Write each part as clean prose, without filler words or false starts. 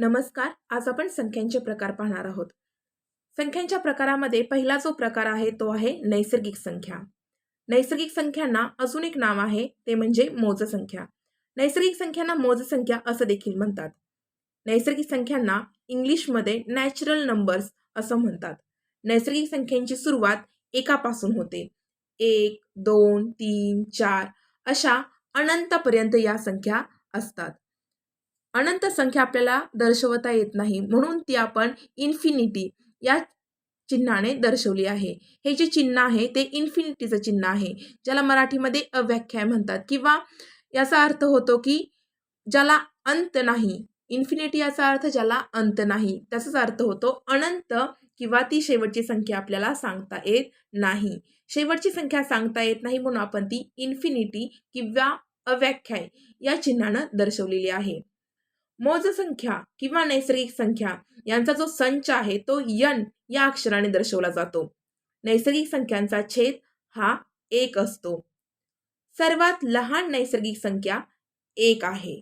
नमस्कार. आज आपण संख्यांचे प्रकार पाहणार आहोत. संख्यांच्या प्रकारामध्ये पहिला जो प्रकार आहे तो आहे नैसर्गिक संख्या. नैसर्गिक संख्यांना अजून एक नाव आहे ते म्हणजे मोजसंख्या. नैसर्गिक संख्यांना मोजसंख्या असं देखील म्हणतात. नैसर्गिक संख्यांना इंग्लिशमध्ये नॅचरल नंबर्स असं म्हणतात. नैसर्गिक संख्यांची सुरुवात एकापासून होते. 1, 2, 3, 4 अशा अनंतपर्यंत या संख्या असतात. अनंत संख्या आपल्याला दर्शवता येत नाही म्हणून ती आपण इन्फिनिटी या चिन्हाने दर्शवली आहे. हे जे चिन्ह आहे ते इन्फिनिटीचं चिन्ह आहे, ज्याला मराठीमध्ये अव्याख्याय म्हणतात किंवा याचा अर्थ होतो की ज्याला अंत नाही. इन्फिनिटी याचा अर्थ ज्याला अंत नाही, त्याचाच अर्थ होतो अनंत किंवा ती शेवटची संख्या आपल्याला सांगता येत नाही. शेवटची संख्या सांगता येत नाही म्हणून आपण ती इन्फिनिटी किंवा अव्याख्याय या चिन्हानं दर्शवलेली आहे. मोजसंख्या किंवा नैसर्गिक संख्या यांचा जो संच आहे तो n या अक्षराने दर्शवला जातो. नैसर्गिक संख्यांचा छेद हा 1 असतो. सर्वात लहान नैसर्गिक संख्या 1 आहे.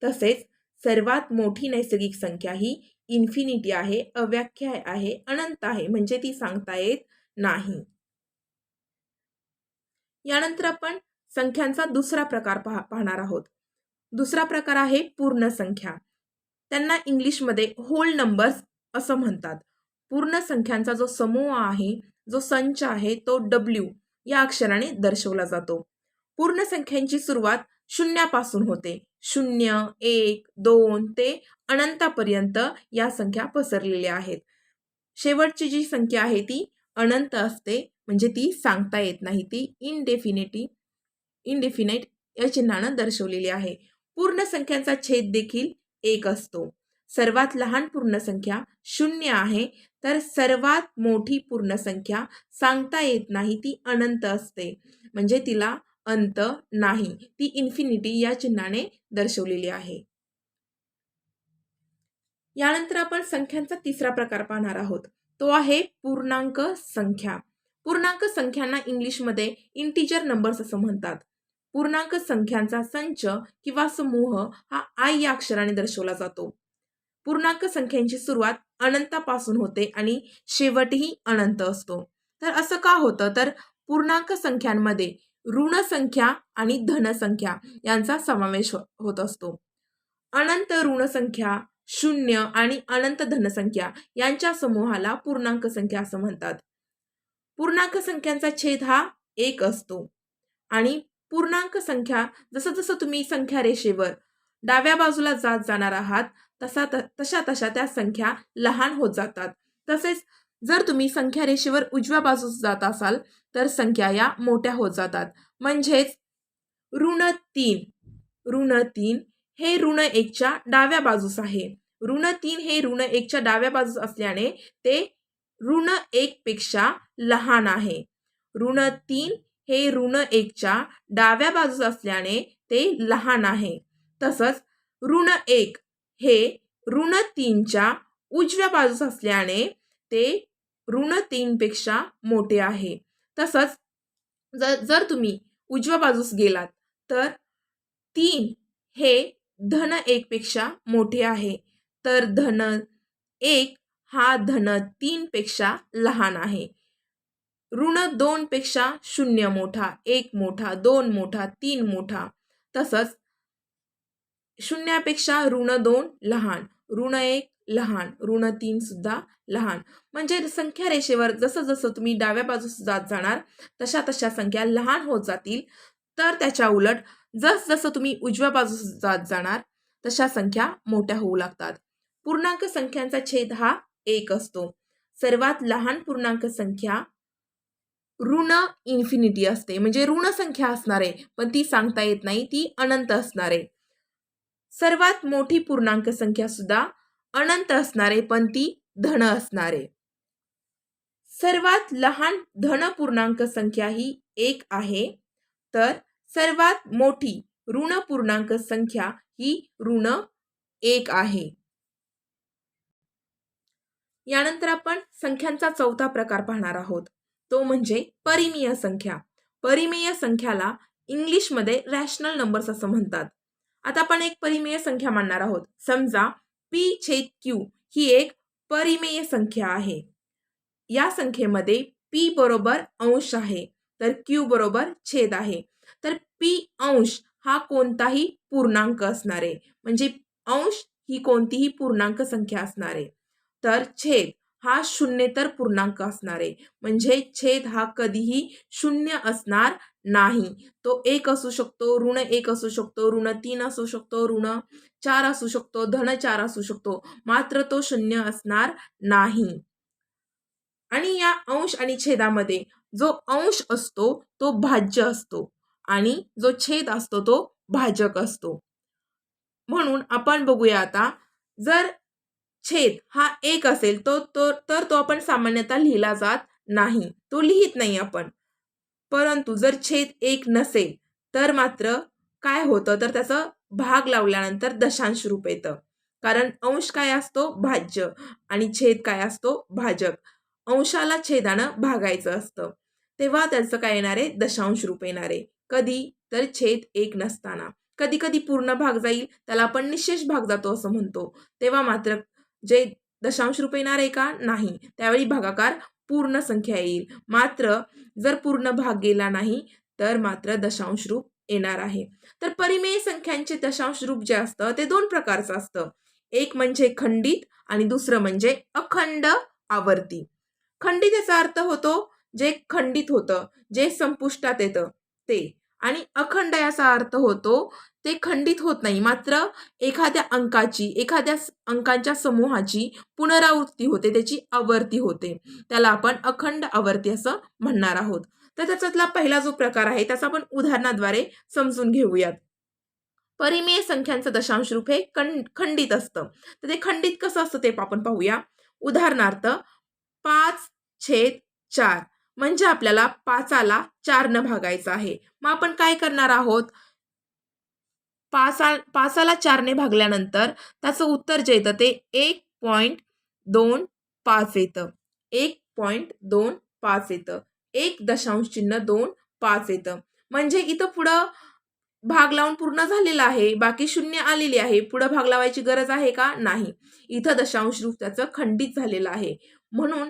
तसेच सर्वात मोठी नैसर्गिक संख्या ही इन्फिनिटी आहे, अव्याख्याय आहे, अनंत आहे, म्हणजे ती सांगता येत नाही. यानंतर आपण संख्यांचा दुसरा प्रकार पाहणार आहोत. दुसरा प्रकार आहे पूर्ण संख्या. त्यांना इंग्लिशमध्ये होल नंबर्स असं म्हणतात. पूर्ण संख्यांचा जो समूह आहे, जो संच आहे तो W या अक्षराने दर्शवला जातो. पूर्ण संख्यांची सुरुवात शून्यापासून होते. 0, 1, 2 ते अनंतापर्यंत या संख्या पसरलेल्या आहेत. शेवटची जी संख्या आहे ती अनंत असते, म्हणजे ती सांगता येत नाही. ती इनडेफिनाइट या चिन्हानं दर्शवलेली आहे. पूर्ण संख्यांचा छेद देखील 1 असतो. सर्वात लहान पूर्ण संख्या 0 आहे, तर सर्वात मोठी पूर्ण संख्या सांगता येत नाही, ती अनंत असते, म्हणजे तिला अंत नाही. ती इन्फिनिटी या चिन्हाने दर्शवलेली आहे. यानंतर आपण संख्यांचा तिसरा प्रकार पाहणार आहोत. तो आहे पूर्णांक संख्या. पूर्णांक संख्यांना इंग्लिशमध्ये इंटिजर नंबर्स असं म्हणतात. पूर्णांक संख्यांचा संच किंवा समूह हा I या अक्षराने दर्शवला जातो. पूर्णांक संख्यांची सुरुवात अनंतापासून होते आणि शेवटही अनंत असतो. तर असं का होतं, तर पूर्णांक संख्यांमध्ये ऋण संख्या आणि धन संख्या यांचा समावेश होत असतो. अनंत ऋण संख्या, 0 आणि अनंत धनसंख्या यांच्या समूहाला पूर्णांक संख्या असं म्हणतात. पूर्णांक संख्यांचा छेद हा 1 असतो आणि पूर्णांक संख्या जसं तुम्ही संख्या रेषेवर डाव्या बाजूला जात जाणार आहात तशा त्या संख्या लहान होत जातात. तसेच जर तुम्ही संख्या रेषेवर उजव्या बाजूस जात असाल तर संख्या या मोठ्या होत जातात. म्हणजेच ऋण 3 हे ऋण 1 च्या डाव्या बाजूस आहे. ऋण 3 हे ऋण 1 च्या डाव्या बाजूस असल्याने ते ऋण 1 पेक्षा लहान आहे. ऋण 3 हे ऋण 1 च्या डाव्या बाजूस असल्याने ते लहान आहे. तसंच ऋण 1 हे ऋण 3 च्या उजव्या बाजूस असल्याने ते ऋण 3 पेक्षा मोठे आहे. तसंच जर तुम्ही उजव्या बाजूस गेलात तर 3 हे धन 1 पेक्षा मोठे आहे, तर धन 1 हा धन 3 पेक्षा लहान आहे. ऋण 2 पेक्षा 0 मोठा, 1 मोठा, 2 मोठा, 3 मोठा. तसंच 0 पेक्षा ऋण 2 लहान, ऋण 1 लहान, ऋण 3 सुद्धा लहान. म्हणजे संख्या रेषेवर जसं तुम्ही डाव्या बाजूस जात जाणार तशा संख्या लहान होत जातील. तर त्याच्या उलट जसं तुम्ही उजव्या बाजूस जात जाणार तशा संख्या मोठ्या होऊ लागतात. पूर्णांक संख्यांचा छेद हा 1 असतो. सर्वात लहान पूर्णांक संख्या ऋण इन्फिनिटी असते, म्हणजे ऋण संख्या असणारे पण ती सांगता येत नाही, ती अनंत असणारे. सर्वात मोठी पूर्णांक संख्या सुद्धा अनंत असणारे पण ती धन असणारे. सर्वात लहान धन पूर्णांक संख्या ही 1 आहे, तर सर्वात मोठी ऋण पूर्णांक संख्या ही ऋण 1 आहे. यानंतर आपण संख्यांचा चौथा प्रकार पाहणार आहोत. तो म्हणजे परिमेय संख्या. परिमेय संख्याला इंग्लिशमध्ये रॅशनल नंबर्स असं म्हणतात. आता आपण एक परिमेय संख्या मानणार आहोत. समजा p/q ही एक परिमेय संख्या आहे. या संख्येमध्ये p बरोबर अंश आहे तर q बरोबर छेद आहे. तर p अंश हा कोणताही पूर्णांक असणार आहे. म्हणजे अंश ही कोणतीही पूर्णांक संख्या असणार आहे. तर छेद हा शून्येतर पूर्णांक असणार आहे. म्हणजे छेद हा कधीही शून्य असणार नाही. तो 1 असू शकतो, ऋण 1 असू शकतो, ऋण 3 असू शकतो, ऋण 4 असू शकतो, धन 4 असू शकतो. मात्र तो शून्य असणार नाही. आणि या अंश आणि छेदामध्ये जो अंश असतो तो भाज्य असतो आणि जो छेद असतो तो भाजक असतो. म्हणून आपण बघूया आता, जर छेद हा 1 असेल तर तो आपण सामान्यतः लिहिला जात नाही. तो लिहित नाही आपण. परंतु जर छेद 1 नसेल तर मात्र काय होतं, तर त्याचं भाग लावल्यानंतर दशांश रूप येतं. कारण अंश काय असतो भाज्य आणि छेद काय असतो भाजक. अंशाला छेदानं भागायचं असतं. तेव्हा त्याचं काय येणार आहे, दशांश रूप येणार आहे. कधी, तर छेद 1 नसताना. कधी कधी पूर्ण भाग जाईल त्याला आपण निशेष भाग जातो असं म्हणतो. तेव्हा मात्र जे दशांश रूप येणार आहे का, नाही. त्यावेळी भागाकार पूर्ण संख्या येईल. मात्र जर पूर्ण भाग गेला नाही तर मात्र दशांश रूप येणार आहे. तर परिमेय संख्यांचे दशांश रूप जे असतं ते 2 प्रकारचं असतं. एक म्हणजे खंडित आणि दुसरं म्हणजे अखंड आवर्ती. खंडित याचा अर्थ होतो जे खंडित होतं, जे संपुष्टात येतं ते. आणि अखंड याचा अर्थ होतो ते खंडित होत नाही, मात्र एखाद्या अंकांच्या समूहाची पुनरावृत्ती होते, त्याची आवर्ती होते. त्याला आपण अखंड आवर्ती असं म्हणणार आहोत. तर त्याच्यातला पहिला जो प्रकार आहे त्याचा आपण उदाहरणाद्वारे समजून घेऊयात. परिमेय संख्यांचं दशांश रूप हे खंडित असतं. तर ते खंडित कसं असतं ते आपण पाहूया. उदाहरणार्थ 5/4 म्हणजे आपल्याला 5ला 4 न भागायचं आहे. मग आपण काय करणार आहोत, 5ला 4 ने भागल्यानंतर त्याचं उत्तर जे येतं ते 1.25 येतं. 1.25 येतं. 1.25 येतं. म्हणजे इथं पुढं भाग लावून पूर्ण झालेला आहे, बाकी शून्य आलेली आहे. पुढे भाग लावायची गरज आहे का, नाही. इथं दशांश रूप त्याचं खंडित झालेलं आहे. म्हणून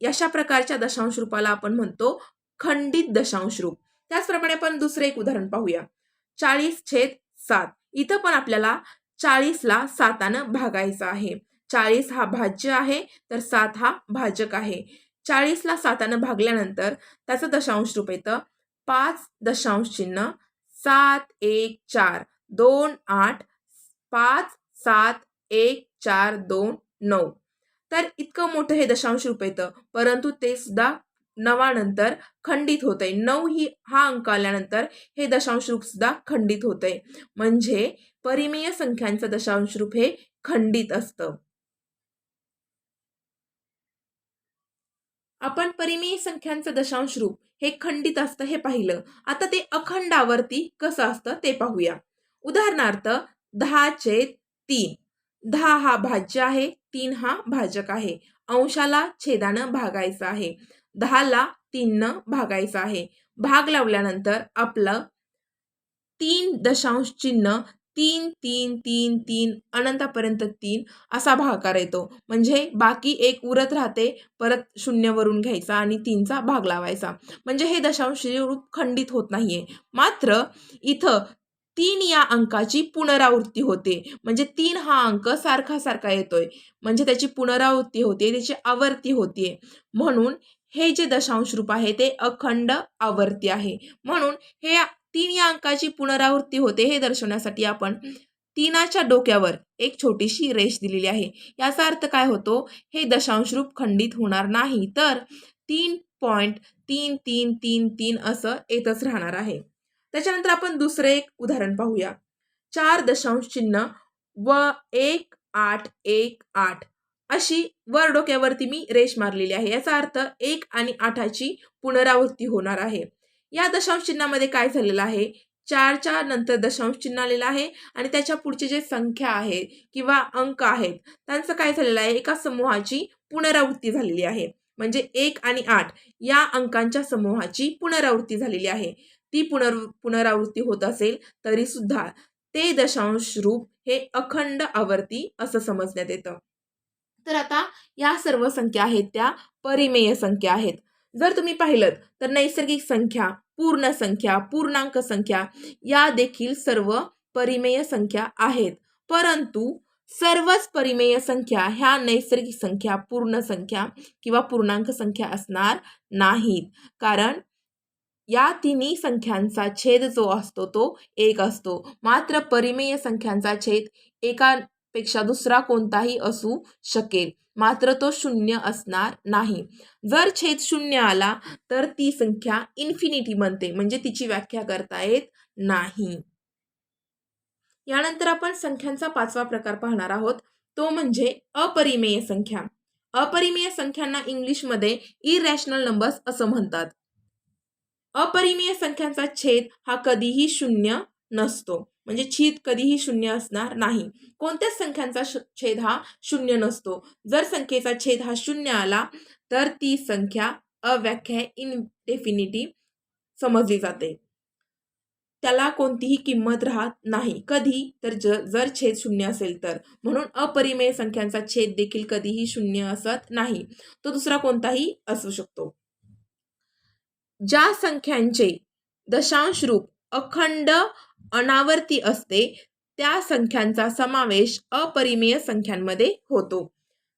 अशा प्रकारच्या दशांश रूपाला आपण म्हणतो खंडित दशांश रूप. त्याचप्रमाणे आपण दुसरे एक उदाहरण पाहूया. 40/7. इथं पण आपल्याला 40ला 7नं भागायचं आहे. 40 हा भाज्य आहे तर 7 हा भाजक आहे. 40ला 7नं भागल्यानंतर त्याचं दशांश रूप येतं 5.71428571429. तर इतकं मोठं हे दशांश रूप येतं, परंतु ते सुद्धा 9नंतर खंडित होतंय. 9 हा अंक आल्यानंतर हे दशांश रूप सुद्धा खंडित होतंय. म्हणजे परिमेय संख्यांचं दशांश रूप हे खंडित असतं. आपण परिमेय संख्यांचं दशांश रूप हे खंडित असतं हे पाहिलं. आता ते अखंड आवर्ती कसं असतं ते पाहूया. उदाहरणार्थ 10/3. 10 हा भाज्य आहे, 3 हा भाजक आहे. अंशाला छेदानं भागायचं आहे. 10ला 3नं भागायचं आहे. भाग लावल्यानंतर आपलं 3 दशांश चिन्ह 3 3 3 3 अनंतापर्यंत 3 असा भागाकार येतो. म्हणजे बाकी एक उरत राहते, परत 0 वरून घ्यायचा आणि 3चा भाग लावायचा. म्हणजे हे दशांश रूप खंडित होत नाहीये. मात्र इथं 3 या अंकाची पुनरावृत्ती होते. म्हणजे 3 हा अंक सारखा सारखा येतोय. म्हणजे त्याची पुनरावृत्ती होते, त्याची आवर्ती होतीये. म्हणून हे जे दशांश रूप आहे ते अखंड आवर्ती आहे. म्हणून हे 3 या अंकाची पुनरावृत्ती होते हे दर्शवण्यासाठी आपण 3च्या डोक्यावर एक छोटीशी रेष दिलेली आहे. याचा अर्थ काय होतो, हे दशांश रूप खंडित होणार नाही, तर 3.3333 असं येतच राहणार आहे. त्याच्यानंतर आपण दुसरे एक उदाहरण पाहूया. 4 दशांश चिन्ह व 1818 अशी वर डोक्यावरती मी रेष मारलेली आहे. याचा अर्थ 1 आणि 8ची पुनरावृत्ती होणार आहे. या दशांश चिन्हामध्ये काय झालेलं आहे, 4च्या नंतर दशांश चिन्ह आलेलं आहे आणि त्याच्या पुढचे जे संख्या आहे किंवा अंक आहेत त्यांचं काय झालेलं आहे, एका समूहाची पुनरावृत्ती झालेली आहे. म्हणजे 1 आणि 8 या अंकांच्या समूहाची पुनरावृत्ती झालेली आहे. ती पुनरावृत्ती होत असेल तरी सुद्धा ते दशांश रूप हे अखंड आवर्ती असं समजण्यात येतं. तर आता या सर्व संख्या आहेत त्या परिमेय संख्या आहेत. जर तुम्ही पाहिलं तर नैसर्गिक संख्या, पूर्ण संख्या, पूर्णांक संख्या या देखील सर्व परिमेय संख्या आहेत. परंतु सर्वच परिमेय संख्या ह्या नैसर्गिक संख्या, पूर्ण संख्या किंवा पूर्णांक संख्या असणार नाहीत. कारण या तिन्ही संख्यांचा छेद जो असतो तो एक असतो. मात्र परिमेय संख्यांचा छेद एकापेक्षा दुसरा कोणताही असू शकेल, मात्र तो शून्य असणार नाही. जर छेद शून्य आला तर ती संख्या इन्फिनिटी बनते, म्हणजे तिची व्याख्या करता येत नाही. यानंतर आपण संख्यांचा 5वा प्रकार पाहणार आहोत, तो म्हणजे अपरिमेय संख्या. अपरिमेय संख्यांना इंग्लिशमध्ये इरॅशनल नंबर्स असं म्हणतात. अपरिमेय संख्यांचा छेद हा कधीही शून्य नसतो, म्हणजे छेद कधीही शून्य असणार नाही. कोणत्याच संख्यांचा छेद हा शून्य नसतो. जर संख्येचा छेद हा शून्य आला तर ती संख्या अव्याख्या इनडेफिनिटी समजली जाते. त्याला कोणतीही किंमत राहत नाही. कधी तर जर छेद शून्य असेल तर. म्हणून अपरिमेय संख्यांचा छेद देखील कधीही शून्य असत नाही. तो दुसरा कोणताही असू शकतो. ज्या संख्यांचे दशांश रूप अखंड अनावर्ती असते त्या संख्यांचा समावेश अपरिमेय संख्यांमध्ये होतो.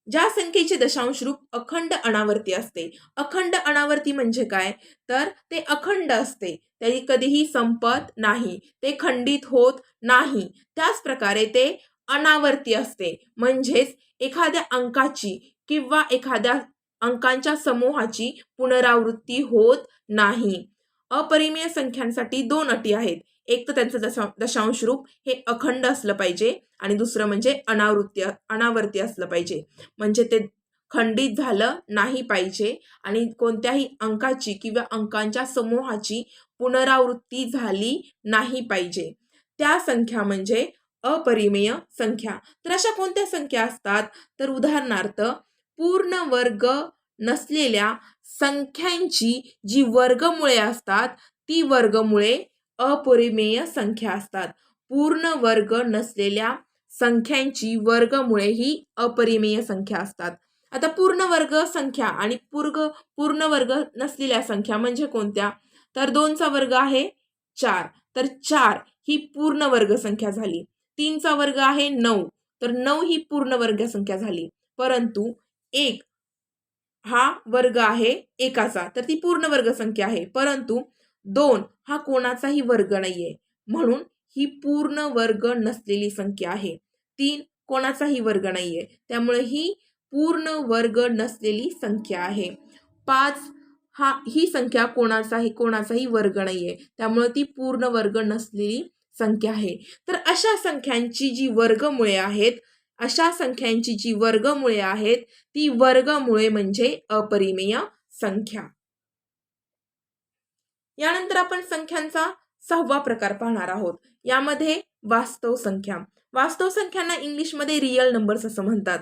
ज्या संख्येचे दशांश रूप अखंड अनावर्ती असते, अखंड अनावर्ती म्हणजे काय, तर ते अखंड असते, त्याची कधीही संपत नाही, ते खंडित होत नाही. त्याच प्रकारे ते अनावर्ती असते, म्हणजेच एखाद्या अंकाची किंवा एखाद्या अंकांच्या समूहाची पुनरावृत्ती होत नाही. अपरिमेय संख्यांसाठी 2 अटी आहेत. एक तर त्यांचं दशांश रूप हे अखंड असलं पाहिजे आणि दुसरं म्हणजे अनावर्ती असलं पाहिजे. म्हणजे ते खंडित झालं नाही पाहिजे आणि कोणत्याही अंकाची किंवा अंकांच्या समूहाची पुनरावृत्ती झाली नाही पाहिजे. त्या संख्या म्हणजे अपरिमेय संख्या. तर अशा कोणत्या संख्या असतात, तर उदाहरणार्थ पूर्ण वर्ग नसलेल्या संख्यांची जी वर्गमुळे असतात ती वर्गमुळे अपरिमेय संख्या असतात. पूर्ण वर्ग नसलेल्या संख्यांची वर्गमुळे ही अपरिमेय संख्या असतात. आता पूर्ण वर्ग संख्या आणि पूर्ण वर्ग नसलेल्या संख्या म्हणजे कोणत्या, तर 2चा वर्ग आहे 4, तर 4 ही पूर्ण वर्ग संख्या झाली. 3चा वर्ग आहे 9, तर 9 ही पूर्ण वर्ग संख्या झाली. परंतु 1 हा वर्ग आहे एकाचा, तर ती पूर्ण वर्ग संख्या आहे. परंतु 2 हा कोणाचाही वर्ग नाहीये, म्हणून ही पूर्ण वर्ग नसलेली संख्या आहे. 3 कोणाचाही वर्ग नाहीये, त्यामुळे ही पूर्ण वर्ग नसलेली संख्या आहे. 5 ही संख्या कोणाचाही वर्ग नाहीये, त्यामुळे ती पूर्ण वर्ग नसलेली संख्या आहे. तर अशा संख्यांची जी वर्गमुळे आहेत ती वर्गमुळे म्हणजे अपरिमेय संख्या. यानंतर आपण संख्यांचा 6वा प्रकार पाहणार आहोत. यामध्ये वास्तव संख्या. वास्तव संख्यांना इंग्लिशमध्ये रियल नंबर्स असं म्हणतात.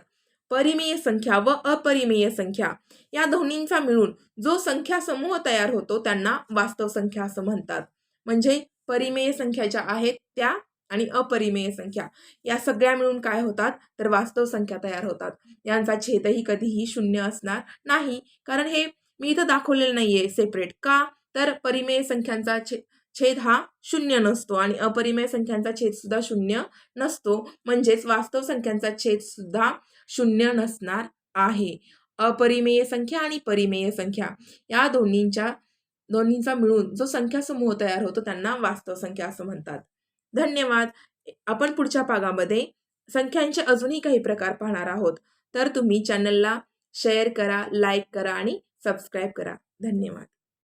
परिमेय संख्या व अपरिमेय संख्या या दोन्हींचा मिळून जो संख्या समूह तयार होतो त्यांना वास्तव संख्या असं म्हणतात. म्हणजे परिमेय संख्या ज्या आहेत त्या आणि अपरिमेय संख्या या सगळ्या मिळून काय होतात, तर वास्तव संख्या तयार होतात. यांचा छेदही कधीही शून्य असणार नाही, कारण हे मी इथं दाखवलेलं नाहीये सेपरेट. का, तर परिमेय संख्यांचा छेद हा शून्य नसतो आणि अपरिमेय संख्यांचा छेद सुद्धा शून्य नसतो, म्हणजेच वास्तव संख्यांचा छेद सुद्धा शून्य नसणार आहे. अपरिमेय संख्या आणि परिमेय संख्या या दोन्हींचा मिळून जो संख्या समूह तयार होतो त्यांना वास्तव संख्या असं म्हणतात. धन्यवाद. आपण पुढच्या भागामध्ये संख्यांचे अजूनही काही प्रकार पाहणार आहोत. तर तुम्ही चॅनलला शेअर करा, लाईक करा आणि सबस्क्राईब करा. धन्यवाद.